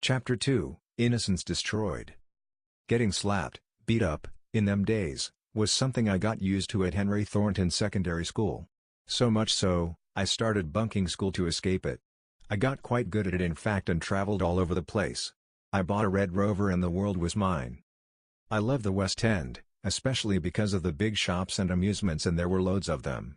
Chapter 2, Innocence Destroyed. Getting slapped, beat up, in them days, was something I got used to at Henry Thornton Secondary School. So much so, I started bunking school to escape it. I got quite good at it in fact and traveled all over the place. I bought a Red Rover and the world was mine. I love the West End, especially because of the big shops and amusements, and there were loads of them.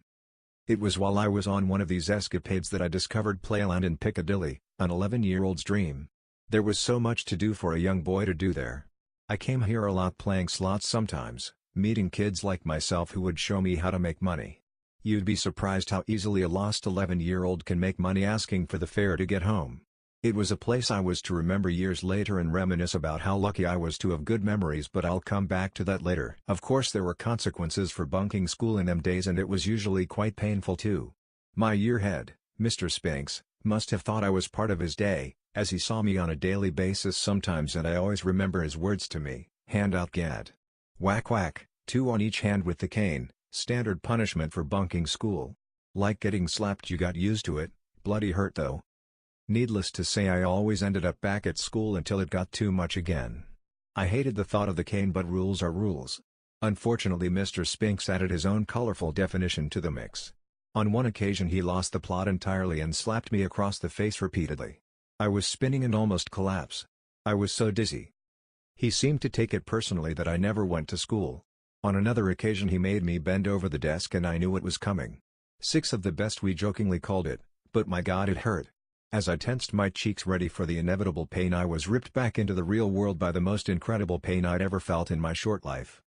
It was while I was on one of these escapades that I discovered Playland in Piccadilly, an 11-year-old's dream. There was so much to do for a young boy to do there. I came here a lot playing slots sometimes, meeting kids like myself who would show me how to make money. You'd be surprised how easily a lost 11-year-old can make money asking for the fare to get home. It was a place I was to remember years later and reminisce about how lucky I was to have good memories, but I'll come back to that later. Of course there were consequences for bunking school in them days, and it was usually quite painful too. My year head, Mr. Spinks, must have thought I was part of his day, as he saw me on a daily basis sometimes, and I always remember his words to me: "Hand out gad. Whack whack, 2 on each hand with the cane, standard punishment for bunking school. Like getting slapped, you got used to it, bloody hurt though." Needless to say, I always ended up back at school until it got too much again. I hated the thought of the cane, but rules are rules. Unfortunately, Mr. Spinks added his own colorful definition to the mix. On one occasion he lost the plot entirely and slapped me across the face repeatedly. I was spinning and almost collapsed. I was so dizzy. He seemed to take it personally that I never went to school. On another occasion he made me bend over the desk and I knew it was coming. 6 of the best, we jokingly called it, but my God, it hurt. As I tensed my cheeks ready for the inevitable pain, I was ripped back into the real world by the most incredible pain I'd ever felt in my short life.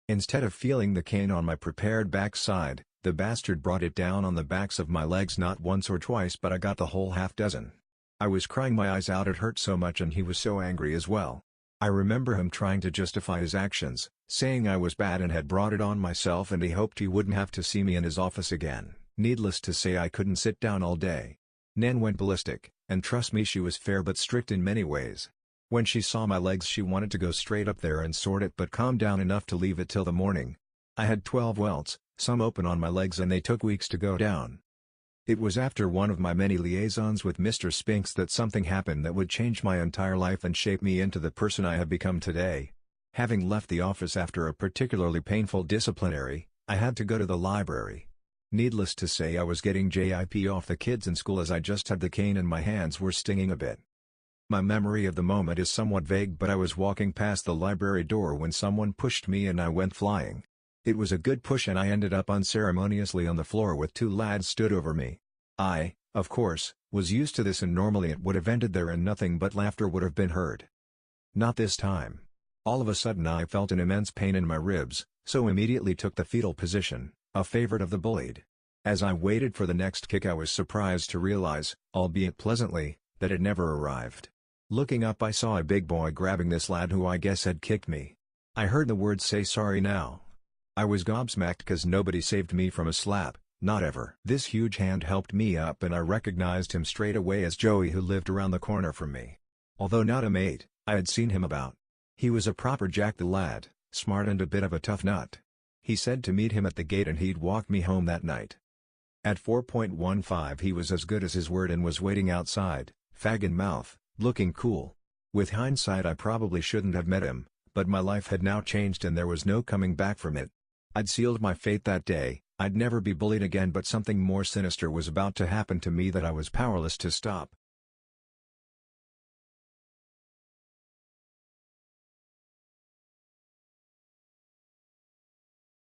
Instead of feeling the cane on my prepared backside, the bastard brought it down on the backs of my legs, not once or twice, but I got the whole half dozen. I was crying my eyes out, it hurt so much, and he was so angry as well. I remember him trying to justify his actions, saying I was bad and had brought it on myself, and he hoped he wouldn't have to see me in his office again. Needless to say, I couldn't sit down all day. Nan went ballistic, and trust me, she was fair but strict in many ways. When she saw my legs, she wanted to go straight up there and sort it, but calmed down enough to leave it till the morning. I had 12 welts, some open on my legs, and they took weeks to go down. It was after one of my many liaisons with Mr. Spinks that something happened that would change my entire life and shape me into the person I have become today. Having left the office after a particularly painful disciplinary, I had to go to the library. Needless to say, I was getting JIP off the kids in school as I just had the cane and my hands were stinging a bit. My memory of the moment is somewhat vague, but I was walking past the library door when someone pushed me and I went flying. It was a good push and I ended up unceremoniously on the floor with 2 lads stood over me. I, of course, was used to this, and normally it would have ended there and nothing but laughter would have been heard. Not this time. All of a sudden I felt an immense pain in my ribs, so immediately took the fetal position, a favorite of the bullied. As I waited for the next kick, I was surprised to realize, albeit pleasantly, that it never arrived. Looking up, I saw a big boy grabbing this lad who I guess had kicked me. I heard the words, "Say sorry now." I was gobsmacked because nobody saved me from a slap, not ever. This huge hand helped me up and I recognized him straight away as Joey, who lived around the corner from me. Although not a mate, I had seen him about. He was a proper Jack the lad, smart and a bit of a tough nut. He said to meet him at the gate and he'd walk me home that night. At 4.15 he was as good as his word and was waiting outside, fag in mouth, looking cool. With hindsight, I probably shouldn't have met him, but my life had now changed and there was no coming back from it. I'd sealed my fate that day. I'd never be bullied again, but something more sinister was about to happen to me that I was powerless to stop.